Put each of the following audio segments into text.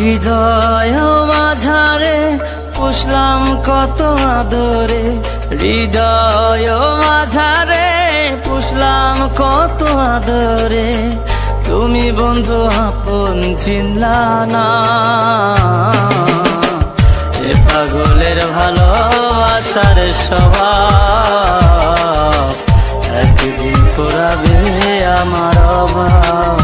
হৃদয় মাঝারে পুষলাম কত আদরে, হৃদয় মাঝারে পুষলাম কত আদরে, তুমি বন্ধু আপন চিনলা না। এ পাগলের ভালোবাসার স্বভাব একদিন ফুরাবে আমার অভাব।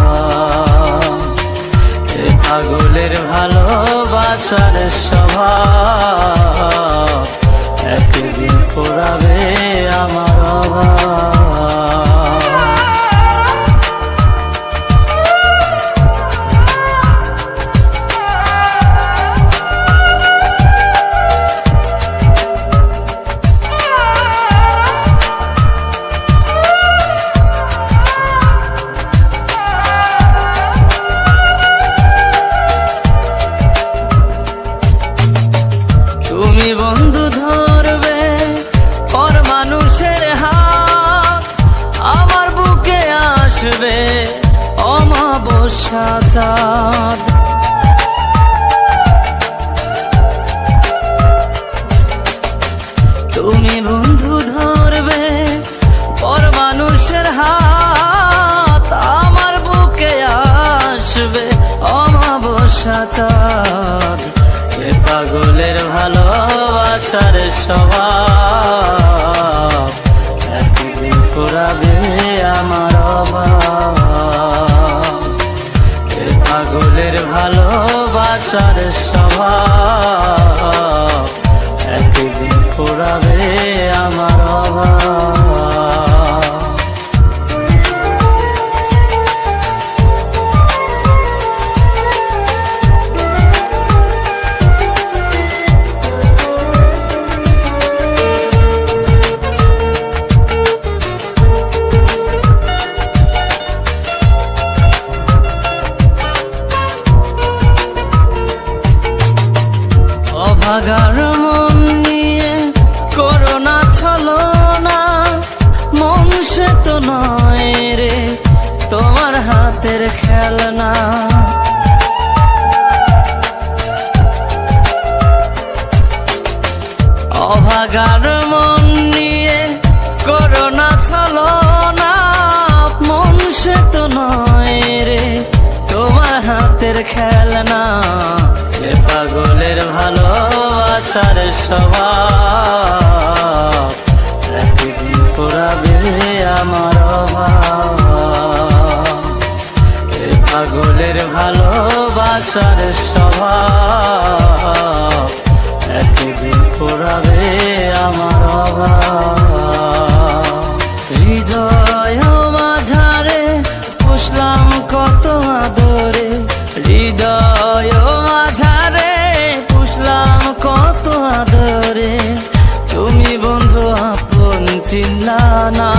এ পাগলের ভালোবাসার স্বভাব একদিন ফুরাবে আমার অভাব। তুমি বন্ধু ধরবে পর মানুষের হাত, আমার বুকে আসবে অমাবস্যা চাঁদ। তুমি বন্ধু ধরবে পর মানুষের হাত, আমার বুকে আসবে অমাবস্যা চাঁদ। এ পাগলের ভালোবাসার স্বভাব একদিন ফুরাবে আমার অভাব। এ পাগলের ভালোবাসার স্বভাব একদিন ফুরাবে আমার অভাব। অভাগার মন নিয়ে করোনা ছলনা, মন সে তো নয় রে তোমার হাতের খেলনা। অভাগার মন নিয়ে করোনা ছলনা, মন সে তো নয় রে তোমার হাতের খেলনা। এ পাগলের ভালোবাসার স্বভাব একদিন ফুরাবে আমার অভাব। এ পাগলের ভালোবাসার স্বভাব একদিন ফুরাবে আমার অভাব। হৃদয় মাঝারে পুষলাম কত আদরে, হৃদয় মাঝারে পুষলাম কত আদরে, তুমি বন্ধু আপন চিনলা না।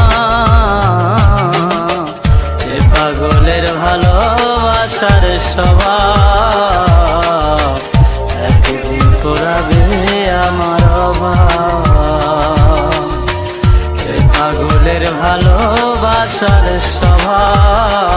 এ পাগলের ভালোবাসার স্বভাব একদিন ফুরাবে আমার অভাব। এ পাগলের ভালোবাসার স্বভাব